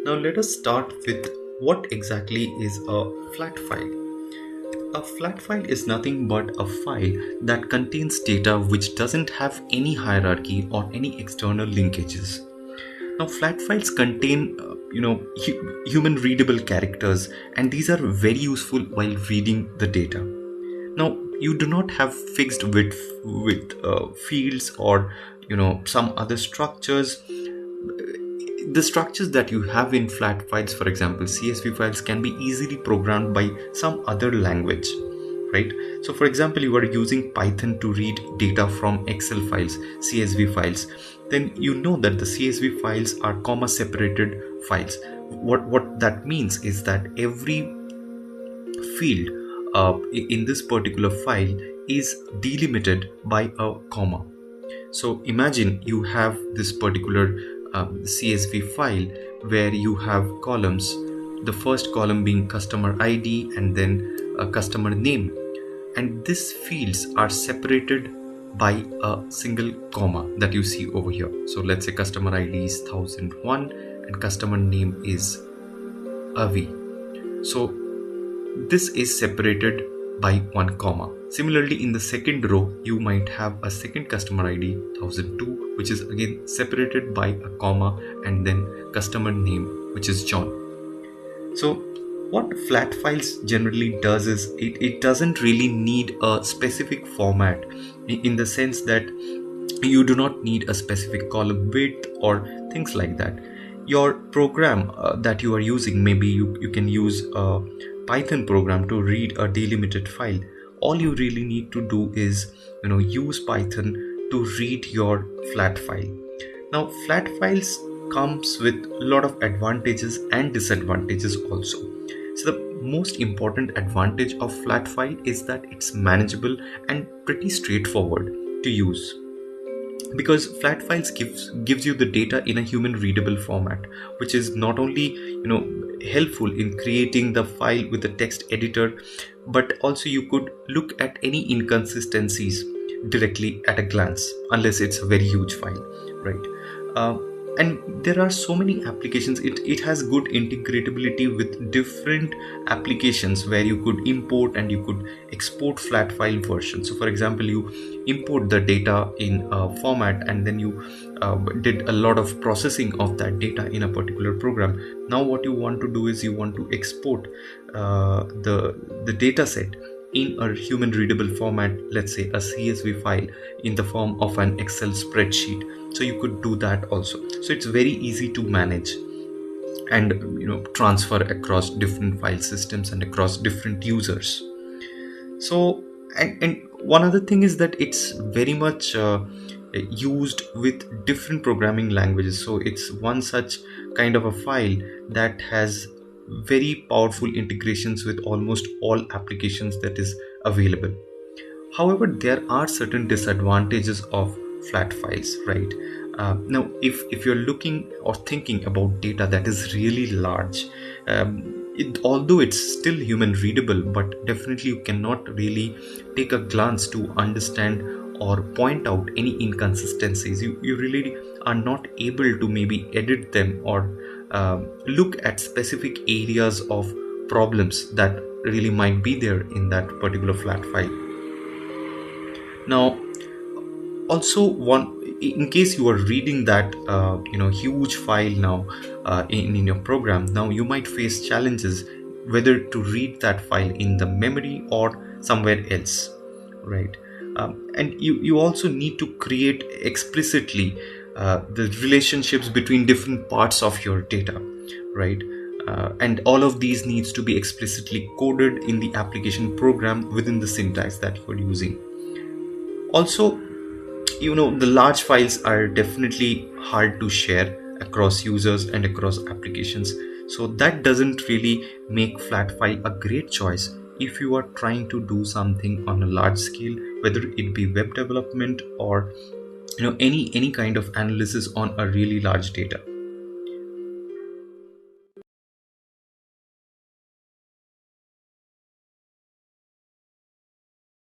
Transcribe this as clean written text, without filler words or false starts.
Now let us start with what exactly is a flat file. A flat file is nothing but a file that contains data which doesn't have any hierarchy or any external linkages. Now flat files contain human readable characters, and these are very useful while reading the data. Now you do not have fixed width with fields or some other structures. The structures that you have in flat files, for example CSV files, can be easily programmed by some other language, right? So for example, you are using Python to read data from Excel files, CSV files, then you know that the CSV files are comma separated files. What that means is that every field in this particular file is delimited by a comma. So imagine you have this particular CSV file where you have columns, the first column being customer ID and then a customer name, and these fields are separated by a single comma that you see over here. So let's say customer ID is 1001 and customer name is Avi. So this is separated by one comma. Similarly, in the second row, you might have a second customer ID 1002, which is again separated by a comma, and then customer name, which is John. So what flat files generally does is it doesn't really need a specific format, in the sense that you do not need a specific column width or things like that. Your program that you are using, maybe you can use a Python program to read a delimited file. All you really need to do is use Python to read your flat file. Now flat files comes with a lot of advantages and disadvantages also. So the most important advantage of flat file is that it's manageable and pretty straightforward to use, because flat files gives you the data in a human readable format, which is not only helpful in creating the file with the text editor, but also you could look at any inconsistencies directly at a glance, unless it's a very huge file, right? And there are so many applications. It has good integratability with different applications where you could import and you could export flat file versions. So for example, you import the data in a format, and then you did a lot of processing of that data in a particular program. Now what you want to do is you want to export the data set in a human readable format, let's say a CSV file in the form of an Excel spreadsheet. So you could do that also. So it's very easy to manage and transfer across different file systems and across different users. So and one other thing is that it's very much used with different programming languages. So it's one such kind of a file that has very powerful integrations with almost all applications that is available. However, there are certain disadvantages of flat files, right? Now if you're looking or thinking about data that is really large, although it's still human readable, but definitely you cannot really take a glance to understand or point out any inconsistencies. You really are not able to maybe edit them or look at specific areas of problems that really might be there in that particular flat file. Now also, in case you are reading that huge file now in your program, now you might face challenges whether to read that file in the memory or somewhere else, right? And you also need to create explicitly the relationships between different parts of your data, right? And all of these needs to be explicitly coded in the application program within the syntax that you're using. Also, the large files are definitely hard to share across users and across applications. So that doesn't really make flat file a great choice if you are trying to do something on a large scale, whether it be web development or any kind of analysis on a really large data.